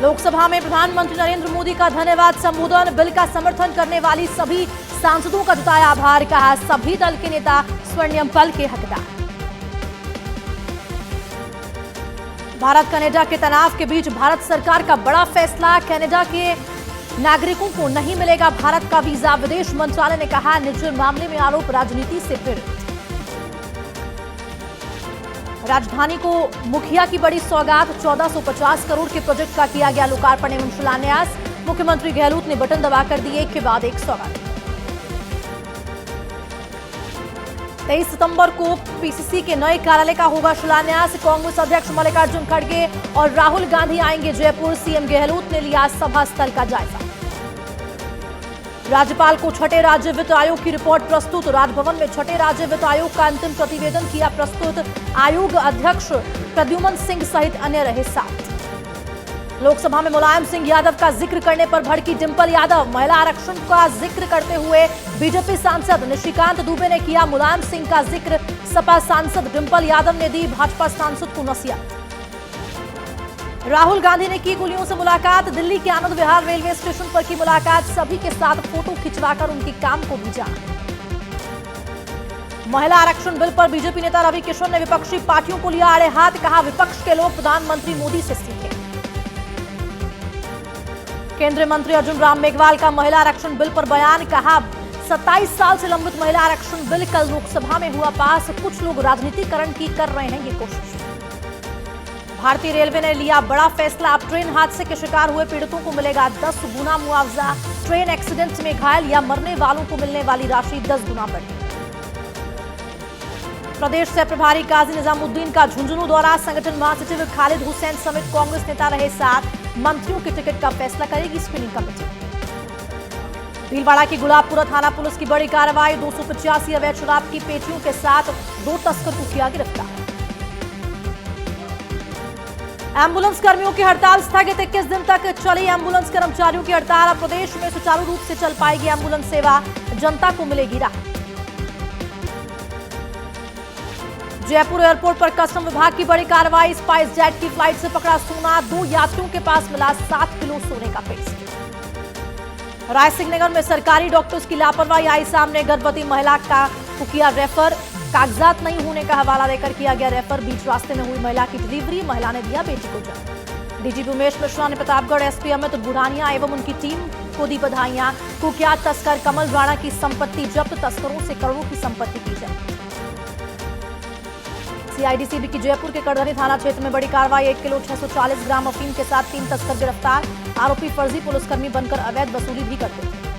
लोकसभा में प्रधानमंत्री नरेंद्र मोदी का धन्यवाद संबोधन। बिल का समर्थन करने वाली सभी सांसदों का जताया आभार। कहा सभी दल के नेता स्वर्णिम पल के हकदार। भारत कनाडा के तनाव के बीच भारत सरकार का बड़ा फैसला। कनाडा के नागरिकों को नहीं मिलेगा भारत का वीजा। विदेश मंत्रालय ने कहा निजी मामले में आरोप राजनीति से प्रेरित। राजधानी को मुखिया की बड़ी सौगात। 1450 करोड़ के प्रोजेक्ट का किया गया लोकार्पण एवं शिलान्यास। मुख्यमंत्री गहलोत ने बटन दबाकर दी एक के बाद एक सौगात। 23 सितंबर को पीसीसी के नए कार्यालय का होगा शिलान्यास। कांग्रेस अध्यक्ष मल्लिकार्जुन खड़गे और राहुल गांधी आएंगे जयपुर। सीएम गहलोत ने लिया सभा स्थल का जायजा। राज्यपाल को छठे राज्य वित्त आयोग की रिपोर्ट प्रस्तुत। राजभवन में छठे राज्य वित्त आयोग का अंतिम प्रतिवेदन किया प्रस्तुत। आयोग अध्यक्ष प्रद्युमन सिंह सहित अन्य रहे साथ। लोकसभा में मुलायम सिंह यादव का जिक्र करने पर भड़की डिंपल यादव। महिला आरक्षण का जिक्र करते हुए बीजेपी सांसद निशिकांत दुबे ने किया मुलायम सिंह का जिक्र। सपा सांसद डिंपल यादव ने दी भाजपा सांसद को नसीहत। राहुल गांधी ने की कुलियों से मुलाकात। दिल्ली के आनंद विहार रेलवे स्टेशन पर की मुलाकात। सभी के साथ फोटो खिंचवाकर उनके काम को भी जाना। महिला आरक्षण बिल पर बीजेपी नेता रवि किशन ने विपक्षी पार्टियों को लिया आड़े हाथ। कहा विपक्ष के लोग प्रधानमंत्री मोदी से सीखें। केंद्रीय मंत्री अर्जुन राम मेघवाल का महिला आरक्षण बिल पर बयान। कहा 27 साल से लंबित महिला आरक्षण बिल कल लोकसभा में हुआ पास। कुछ लोग राजनीतिकरण की कर रहे हैं ये कोशिश। भारतीय रेलवे ने लिया बड़ा फैसला। अब ट्रेन हादसे के शिकार हुए पीड़ितों को मिलेगा 10 गुना मुआवजा। ट्रेन एक्सीडेंट में घायल या मरने वालों को मिलने वाली राशि 10 गुना बढ़ी। प्रदेश से प्रभारी काजी निजामुद्दीन का झुंझुनू दौरा। संगठन महासचिव खालिद हुसैन समेत कांग्रेस नेता रहे साथ। मंत्रियों के टिकट का फैसला करेगी स्क्रीनिंग कमेटी। भीलवाड़ा की गुलाबपुरा थाना पुलिस की बड़ी कार्रवाई। 285 अवैध शराब की पेटियों के साथ 2 तस्कर को किया गिरफ्तार। एम्बुलेंस कर्मियों की हड़ताल स्थगित। 21 दिन तक चली एम्बुलेंस कर्मचारियों की हड़ताल। अब प्रदेश में सुचारू रूप से चल पाएगी एम्बुलेंस सेवा। जनता को मिलेगी राहत। जयपुर एयरपोर्ट पर कस्टम विभाग की बड़ी कार्रवाई। स्पाइस जेट की फ्लाइट से पकड़ा सोना। 2 यात्रियों के पास मिला 7 किलो सोने का पेस्ट। रायसिंह नगर में सरकारी डॉक्टर्स की लापरवाही आई सामने। गर्भवती महिला का किया रेफर। कागजात नहीं होने का हवाला देकर किया गया रेफर। बीच रास्ते में हुई महिला की डिलीवरी। महिला ने दिया बेटी को जन्म। डीजीपी उमेश मिश्रा ने प्रतापगढ़ एसपी अमित बुढ़ानिया एवं उनकी टीम को दी बधाइयां। कुख्यात तस्कर कमल राणा की संपत्ति जब्त। तस्करों से करोड़ों की संपत्ति की जब्त। सीआईडीसीबी की जयपुर के करधनी थाना क्षेत्र में बड़ी कार्रवाई। 1 किलो 640 ग्राम अफीम के साथ 3 तस्कर गिरफ्तार। आरोपी फर्जी पुलिसकर्मी बनकर अवैध वसूली भी करते थे।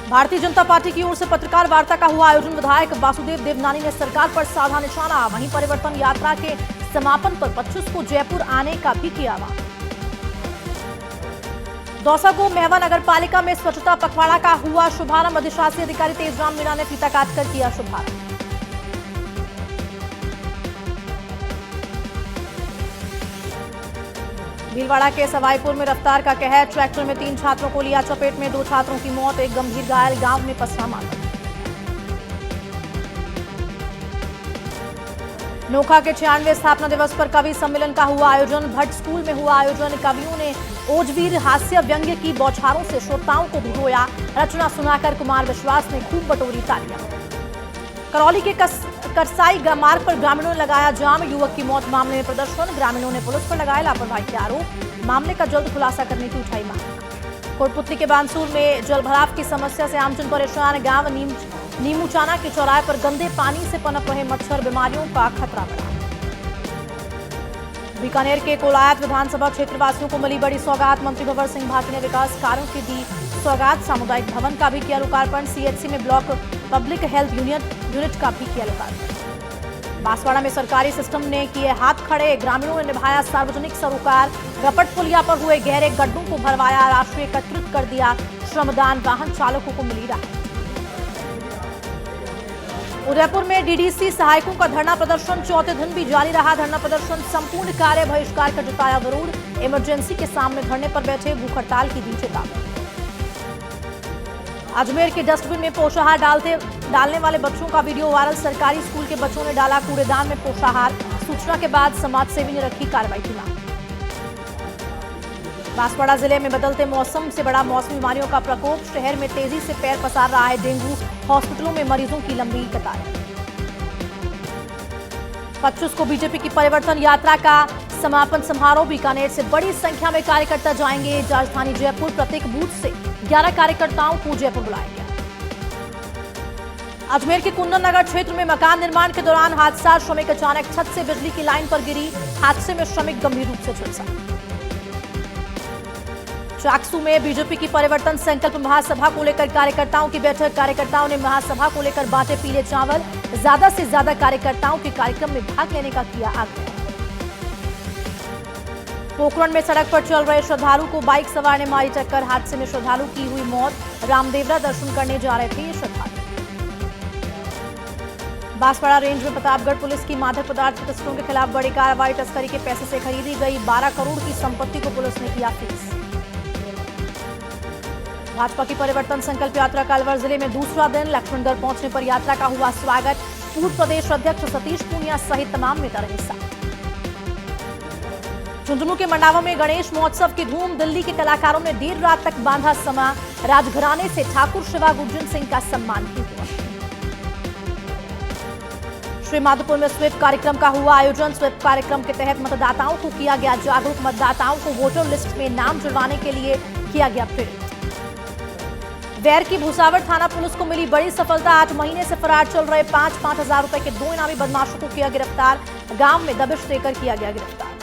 भारतीय जनता पार्टी की ओर से पत्रकार वार्ता का हुआ आयोजन। विधायक वासुदेव देवनानी ने सरकार पर साधा निशाना। वहीं परिवर्तन यात्रा के समापन पर 25 को जयपुर आने का भी किया आह्वान। दौसा को मेहवा नगर पालिका में स्वच्छता पखवाड़ा का हुआ शुभारंभ। अधिशासी अधिकारी तेजराम मीणा ने फीता काटकर किया शुभारंभ। भीलवाड़ा के सवाईपुर में रफ्तार का कहर। ट्रैक्टर में 3 छात्रों को लिया चपेट में। 2 छात्रों की मौत, 1 गंभीर घायल। गांव में पसरा मातम। नोखा के 96वें स्थापना दिवस पर कवि सम्मेलन का हुआ आयोजन। भट्ट स्कूल में हुआ आयोजन। कवियों ने ओजवीर हास्य व्यंग्य की बौछारों से श्रोताओं को भिगोया। रचना सुनाकर कुमार विश्वास ने खूब बटोरी तालियां। करौली के करसाई मार्ग पर ग्रामीणों ने लगाया जाम। युवक की मौत मामले में प्रदर्शन। ग्रामीणों ने पुलिस पर लगाए लापरवाही के आरोप। मामले का जल्द खुलासा करने की उठाई मांग। कोटपुतली के बानसूर में जलभराव की समस्या से आमजन परेशान। गांव नीमूचाना के चौराहे पर गंदे पानी से पनप रहे मच्छर। बीमारियों का खतरा बढ़ा। बीकानेर के कोलायत विधानसभा क्षेत्र वासियों को मिली बड़ी सौगात। मंत्री भंवर सिंह भाटी ने विकास कार्यों की दी सौगात। सामुदायिक भवन का भी किया लोकार्पण। सीएचसी में ब्लॉक पब्लिक हेल्थ यूनिट का भी किया लोकार्पण। बांसवाड़ा में सरकारी सिस्टम ने किए हाथ खड़े। ग्रामीणों ने निभाया सार्वजनिक सरोकार। रपट पुलिया पर हुए गहरे गड्ढों को भरवाया। राशि एकत्रित कर दिया। श्रमदान। वाहन चालकों को मिली राहत। उदयपुर में डीडीसी सहायकों का धरना प्रदर्शन 4थे दिन भी जारी रहा। धरना प्रदर्शन संपूर्ण कार्य बहिष्कार का जताया विरोध। इमरजेंसी के सामने धरने पर बैठे भूख हड़ताल की दी चेतावनी। अजमेर के डस्टबिन में पोषाहार डालने वाले बच्चों का वीडियो वायरल। सरकारी स्कूल के बच्चों ने डाला कूड़ेदान में पोषाहार। सूचना के बाद समाजसेवी ने रखी कार्रवाई की मांग। बांसवाड़ा जिले में बदलते मौसम से बड़ा मौसमी बीमारियों का प्रकोप। शहर में तेजी से पैर पसार रहा है डेंगू। हॉस्पिटलों में मरीजों की लंबी कतारें। 25 को बीजेपी की परिवर्तन यात्रा का समापन समारोह। बीकानेर से बड़ी संख्या में कार्यकर्ता जाएंगे राजधानी जयपुर। प्रत्येक बूथ से 11 कार्यकर्ताओं को जयपुर बुलाया गया। अजमेर के कुंदन नगर क्षेत्र में मकान निर्माण के दौरान हादसा। श्रमिक अचानक छत से बिजली की लाइन पर गिरी। हादसे में श्रमिक गंभीर रूप से झुलसा। चाकसू में बीजेपी की परिवर्तन संकल्प महासभा को लेकर कार्यकर्ताओं की बैठक। कार्यकर्ताओं ने महासभा को लेकर बांटे पीले चावल। ज्यादा से ज्यादा कार्यकर्ताओं के कार्यक्रम में भाग लेने का किया आग्रह। पोखरण में सड़क पर चल रहे श्रद्धालु को बाइक सवार ने मारी टक्कर। हादसे में श्रद्धालु की हुई मौत। रामदेवरा दर्शन करने जा रहे थे ये श्रद्धालु। बांसवाड़ा रेंज में प्रतापगढ़ पुलिस की मादक पदार्थ तस्करों के खिलाफ बड़ी कार्रवाई। तस्करी के पैसे से खरीदी गई 12 करोड़ की संपत्ति को पुलिस ने किया फ्रीज। भाजपा की परिवर्तन संकल्प यात्रा का अलवर जिले में दूसरा दिन। लक्ष्मणगढ़ पहुंचने पर यात्रा का हुआ स्वागत। पूर्व प्रदेश अध्यक्ष सतीश पूनिया सहित तमाम नेता रहे साथ। झुंझुनू के मंडावा में गणेश महोत्सव की धूम। दिल्ली के कलाकारों ने देर रात तक बांधा समा। राजघराने से ठाकुर शिवा गुर्जन सिंह का सम्मान भी हुआ। श्री माधोपुर में स्वीप कार्यक्रम का हुआ आयोजन। स्वीप कार्यक्रम के तहत मतदाताओं को किया गया जागरूक। मतदाताओं को वोटर लिस्ट में नाम जुड़वाने के लिए किया गया प्रेरित। वैर की भूसावर थाना पुलिस को मिली बड़ी सफलता। 8 महीने से फरार चल रहे 5-5 हजार रुपए के 2 इनामी बदमाशों को किया गिरफ्तार। गांव में दबिश देकर किया गया गिरफ्तार।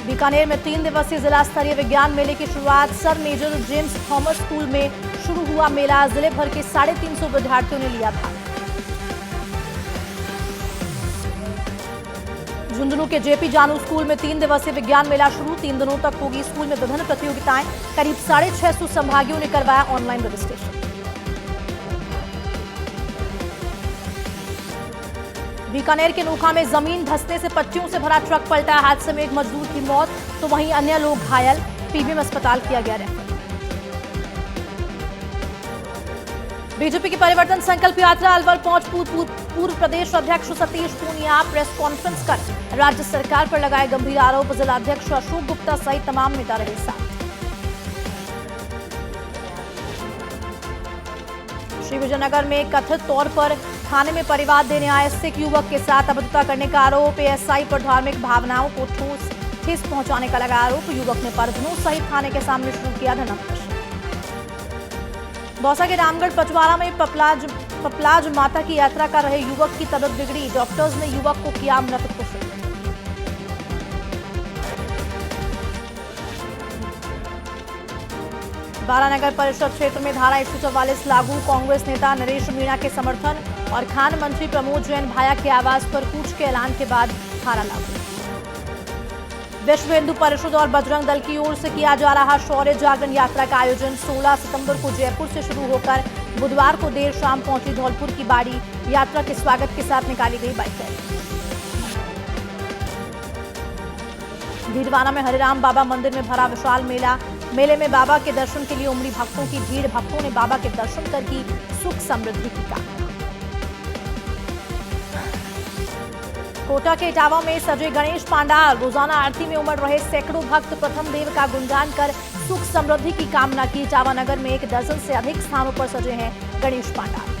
बीकानेर में 3 दिवसीय जिला स्तरीय विज्ञान मेले की शुरुआत। Sir major James Thomas school में शुरू हुआ मेला। जिले भर के 350 विद्यार्थियों ने लिया भाग। झुंझुनू के जेपी जानू स्कूल में 3 दिवसीय विज्ञान मेला शुरू। 3 दिनों तक होगी स्कूल में विभिन्न प्रतियोगिताएं। करीब 650 संभागियों ने करवाया ऑनलाइन रजिस्ट्रेशन। बीकानेर के नोखा में जमीन धंसने से पट्टियों से भरा ट्रक पलटा। हादसे में एक मजदूर की मौत तो वहीं अन्य लोग घायल। पीबीएम अस्पताल किया गया रेफर। बीजेपी की परिवर्तन संकल्प यात्रा अलवर पहुंच। पूर्व प्रदेश अध्यक्ष सतीश पूनिया प्रेस कॉन्फ्रेंस कर राज्य सरकार पर लगाए गंभीर आरोप। जिला अध्यक्ष अशोक गुप्ता सहित तमाम नेता रहे साथ। श्री विजयनगर में कथित तौर पर थाने में परिवाद देने आए सिख युवक के साथ अभद्रता करने का आरोप। एएसआई पर धार्मिक भावनाओं को ठेस पहुंचाने का लगा आरोप। युवक ने परिजनों सहित थाने के सामने शुरू किया धरना प्रदर्शन। दौसा के रामगढ़ पचवाड़ा में पपलाज माता की यात्रा कर रहे युवक की तबीयत बिगड़ी। डॉक्टर्स ने युवक को किया मृत घोषित। बारानगर परिषद क्षेत्र में धारा 144 लागू। कांग्रेस नेता नरेश मीणा के समर्थन और खान मंत्री प्रमोद जैन भाया के आवास पर कूच के ऐलान के बाद धारा लागू। विश्व हिंदू परिषद और बजरंग दल की ओर से किया जा रहा शौर्य जागरण यात्रा का आयोजन 16 सितंबर को जयपुर से शुरू होकर बुधवार को देर शाम पहुंची धौलपुर की बाड़ी। यात्रा के स्वागत के साथ निकाली गई बाइक रैली। भीलवाड़ा में हरिराम बाबा मंदिर में भरा विशाल मेला। मेले में बाबा के दर्शन के लिए उमड़ी भक्तों की भीड़। भक्तों ने बाबा के दर्शन कर की सुख समृद्धि की कामना। कोटा के इटावा में सजे गणेश पांडाल। रोजाना आरती में उमड़ रहे सैकड़ों भक्त प्रथम देव का गुणगान कर सुख समृद्धि की कामना की। इटावा नगर में 1 दर्जन से अधिक स्थानों पर सजे हैं गणेश पांडाल।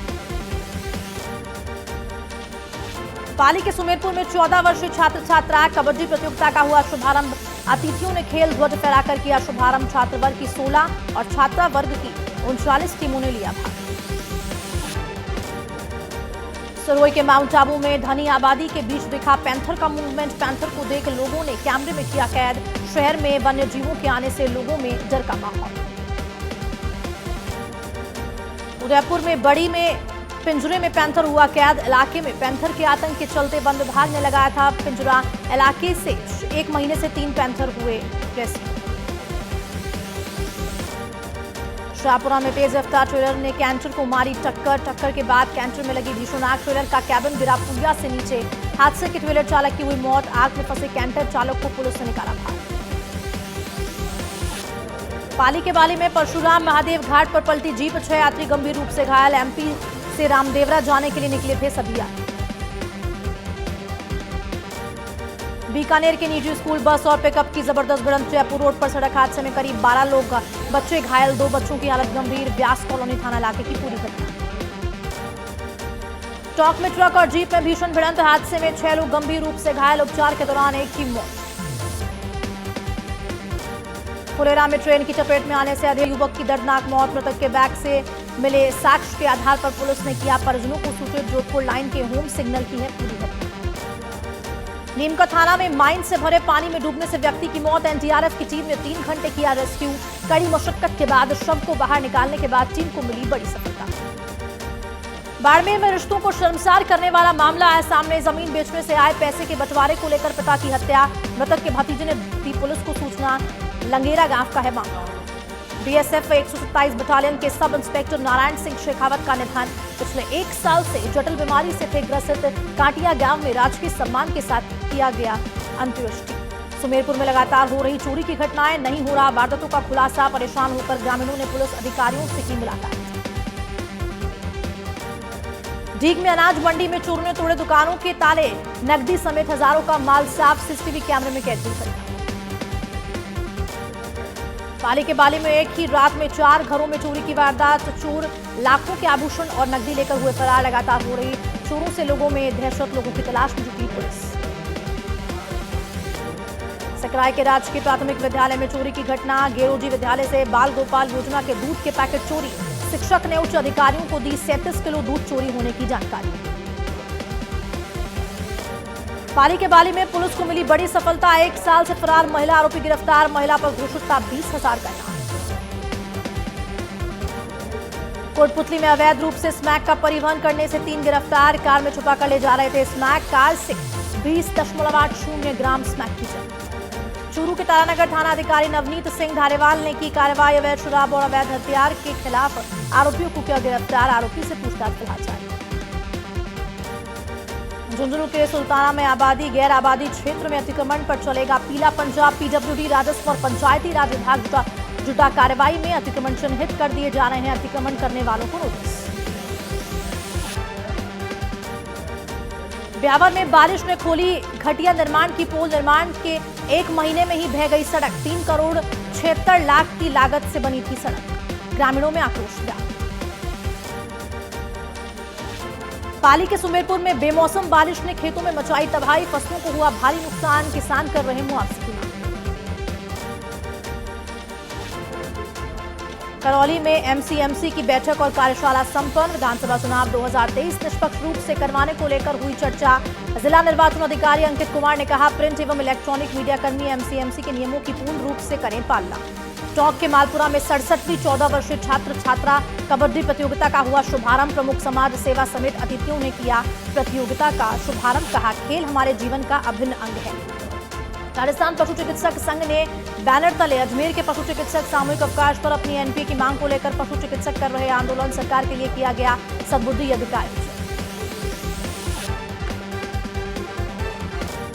पाली के सुमेरपुर में 14 वर्षीय छात्र छात्रा कबड्डी प्रतियोगिता का हुआ शुभारंभ। अतिथियों ने खेल ध्वज फहराकर किया शुभारंभ। छात्र वर्ग की 16 और छात्रा वर्ग की 39 टीमों ने लिया भाग। सरोई के माउंट आबू में धनी आबादी के बीच दिखा पैंथर का मूवमेंट। पैंथर को देख लोगों ने कैमरे में किया कैद। शहर में वन्य जीवों के आने से लोगों में डर का माहौल। उदयपुर में बड़ी में पिंजरे में पैंथर हुआ कैद। इलाके में पैंथर के आतंक के चलते वन विभाग ने लगाया था पिंजरा। इलाके से 1 महीने से 3 पैंथर हुए रेस्क्यू। शाहपुरा में तेज रफ्तार ट्रेलर ने कैंटर को मारी टक्कर। टक्कर के बाद कैंटर में लगी भीषण आग। ट्रेलर का कैबिन गिरा पुलिया से नीचे। हादसे के ट्रेलर चालक की हुई मौत। आग में फंसे कैंटर चालक को पुलिस ने निकाला बाहर। पाली के बाली में परशुराम महादेव घाट पर पलटी जीप। 6 यात्री गंभीर रूप से घायल। एमपी से रामदेवरा जाने के लिए निकले थे सभी यात्री। बीकानेर के निजी स्कूल बस और पिकअप की जबरदस्त भिड़ंत। जयपुर रोड पर सड़क हादसे में करीब 12 लोग बच्चे घायल, 2 बच्चों की हालत गंभीर। व्यास कॉलोनी थाना इलाके की पूरी घटना। टॉक में ट्रक और जीप में भीषण भिड़ंत। हादसे में 6 लोग गंभीर रूप से घायल, उपचार के दौरान एक की मौत। फुलेरा में ट्रेन की चपेट में आने से अधेड़ युवक की दर्दनाक मौत। मृतक के बैग से मिले साक्ष्य के आधार पर पुलिस ने किया परिजनों को सूचित। जोधपुर लाइन के होम सिग्नल की है पूरी घटना। नीमका थाना में माइन से भरे पानी में डूबने से व्यक्ति की मौत। एनडीआरएफ की टीम ने 3 घंटे किया रेस्क्यू। कड़ी मशक्कत के बाद शव को बाहर निकालने के बाद टीम को मिली बड़ी सफलता। बाड़मेर में रिश्तों को शर्मसार करने वाला मामला आया सामने। जमीन बेचने से आए पैसे के बंटवारे को लेकर पिता की हत्या। मृतक के भतीजे ने दी पुलिस को सूचना। लंगेरा गांव का है मामला। बीएसएफ 127 बटालियन के सब इंस्पेक्टर नारायण सिंह शेखावत का निधन। पिछले 1 साल से जटिल बीमारी से थे ग्रसित। कांटिया गांव में राजकीय सम्मान के साथ किया गया अंत्येष्टि। सुमेरपुर में लगातार हो रही चोरी की घटनाएं, नहीं हो रहा वारदातों का खुलासा। परेशान होकर ग्रामीणों ने पुलिस अधिकारियों से की मुलाकात। डीग में अनाज मंडी में चोरों ने तोड़े दुकानों के ताले, नकदी समेत हजारों का माल साफ। सीसीटीवी कैमरे में कैद हुई। पाली के बाली में एक ही रात में 4 घरों में चोरी की वारदात। चोर लाखों के आभूषण और नकदी लेकर हुए फरार। लगातार हो रही चोरों से लोगों में दहशत। लोगों की तलाश में जुटी पुलिस। सकराय के राजकीय प्राथमिक विद्यालय में चोरी की घटना। गेरोजी विद्यालय से बाल गोपाल योजना के दूध के पैकेट चोरी। शिक्षक ने उच्च अधिकारियों को दी 37 किलो दूध चोरी होने की जानकारी। पाली के बाली में पुलिस को मिली बड़ी सफलता। 1 साल से फरार महिला आरोपी गिरफ्तार। महिला पर घोषित था 20,000 का इनाम। कोटपुतली में अवैध रूप से स्मैक का परिवहन करने से 3 गिरफ्तार। कार में छुपा कर ले जा रहे थे स्मैक। कार से 20.80 ग्राम स्मैक की जब्त। चूरू के तारानगर थाना अधिकारी नवनीत सिंह धारेवाल ने की कार्रवाई। अवैध शराब और अवैध हथियार के खिलाफ आरोपियों को किया गिरफ्तार। आरोपी से पूछताछ फिलहाल जारी। झुंझुनू के सुल्ताना में आबादी गैर आबादी क्षेत्र में अतिक्रमण पर चलेगा पीला पंजाब। पीडब्ल्यूडी, राजस्व और पंचायती राज विभाग जुटा कार्रवाई में। अतिक्रमण चिन्हित कर दिए जा रहे हैं। अतिक्रमण करने वालों को नोटिस। ब्यावर में बारिश ने खोली घटिया निर्माण की पोल। निर्माण के 1 महीने में ही बह गई सड़क। 3 करोड़ 76 लाख की लागत से बनी थी सड़क। ग्रामीणों में आक्रोश व्याप्त। पाली के सुमेरपुर में बेमौसम बारिश ने खेतों में मचाई तबाही। फसलों को हुआ भारी नुकसान। किसान कर रहे मुआवजे की मांग। करौली में एमसीएमसी की बैठक और कार्यशाला संपन्न। विधानसभा चुनाव 2023 निष्पक्ष रूप से करवाने को लेकर हुई चर्चा। जिला निर्वाचन अधिकारी अंकित कुमार ने कहा, प्रिंट एवं इलेक्ट्रॉनिक मीडिया कर्मी एमसीएमसी के नियमों की पूर्ण रूप से करें पालना। टोंक के मालपुरा में 67वीं 14 वर्षीय छात्र छात्रा कबड्डी प्रतियोगिता का हुआ शुभारंभ। प्रमुख समाज सेवा समेत अतिथियों ने किया प्रतियोगिता का शुभारंभ। कहा, खेल हमारे जीवन का अभिन्न अंग है। राजस्थान पशु चिकित्सक संघ ने बैनर तले अजमेर के पशु चिकित्सक सामूहिक अवकाश पर अपनी एनपीए की मांग को लेकर पशु चिकित्सक कर रहे आंदोलन। सरकार के लिए किया गया सद्बुद्धि यज्ञ का आयोजन।